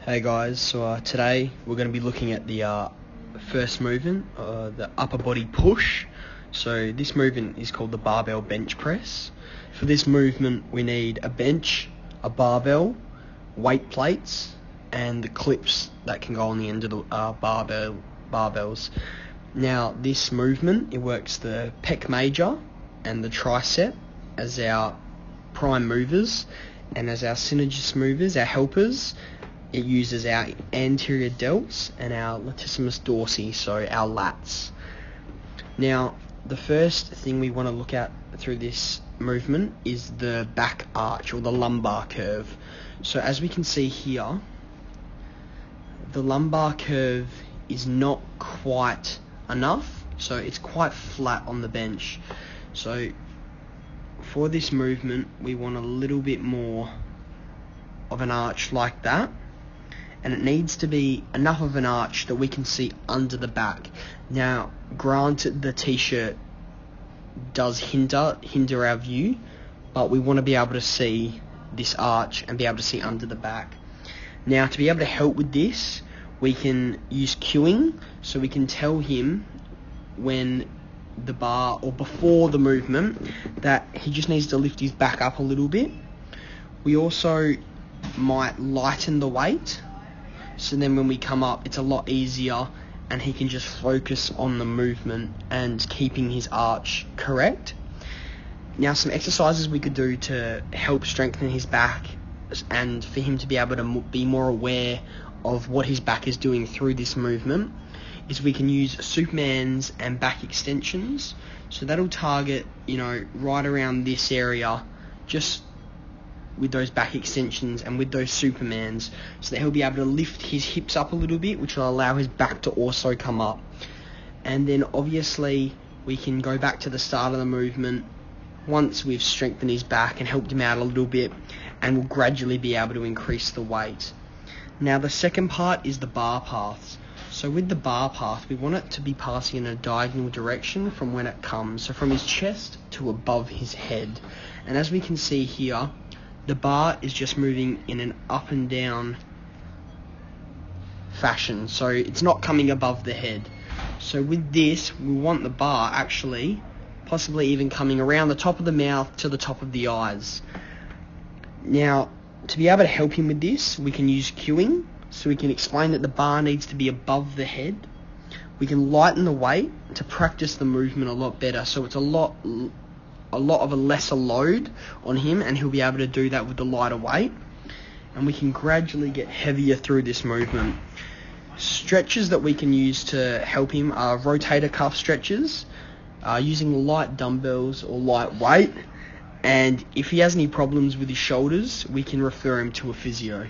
Hey guys, so today we're going to be looking at the first movement, the upper body push. So this movement is called the barbell bench press. For this movement we need a bench, a barbell, weight plates, and the clips that can go on the end of the barbells. Now this movement, it works the pec major and the tricep as our prime movers, and as our synergist movers, our helpers, it uses our anterior delts and our latissimus dorsi, so our lats. Now, the first thing we want to look at through this movement is the back arch, or the lumbar curve. So as we can see here, the lumbar curve is not quite enough, so it's quite flat on the bench. So for this movement, we want a little bit more of an arch like that. And it needs to be enough of an arch that we can see under the back. Now, granted, the t-shirt does hinder our view, but we want to be able to see this arch and be able to see under the back. Now, to be able to help with this, we can use cueing, so we can tell him when the bar, or before the movement, that he just needs to lift his back up a little bit. We also might lighten the weight, so then when we come up, it's a lot easier and he can just focus on the movement and keeping his arch correct. Now, some exercises we could do to help strengthen his back and for him to be able to be more aware of what his back is doing through this movement is we can use Supermans and back extensions. So that'll target, right around this area, just with those back extensions and with those Supermans, so that he'll be able to lift his hips up a little bit, which will allow his back to also come up. And then obviously we can go back to the start of the movement once we've strengthened his back and helped him out a little bit, and we'll gradually be able to increase the weight. Now the second part is the bar paths. So with the bar path, we want it to be passing in a diagonal direction from when it comes, so from his chest to above his head. And as we can see here, the bar is just moving in an up and down fashion, so it's not coming above the head. So with this, we want the bar actually possibly even coming around the top of the mouth to the top of the eyes. Now, to be able to help him with this, we can use cueing, so we can explain that the bar needs to be above the head. We can lighten the weight to practice the movement a lot better, so it's a lot of a lesser load on him, and he'll be able to do that with the lighter weight. And we can gradually get heavier through this movement. Stretches that we can use to help him are rotator cuff stretches, using light dumbbells or light weight. And if he has any problems with his shoulders, we can refer him to a physio.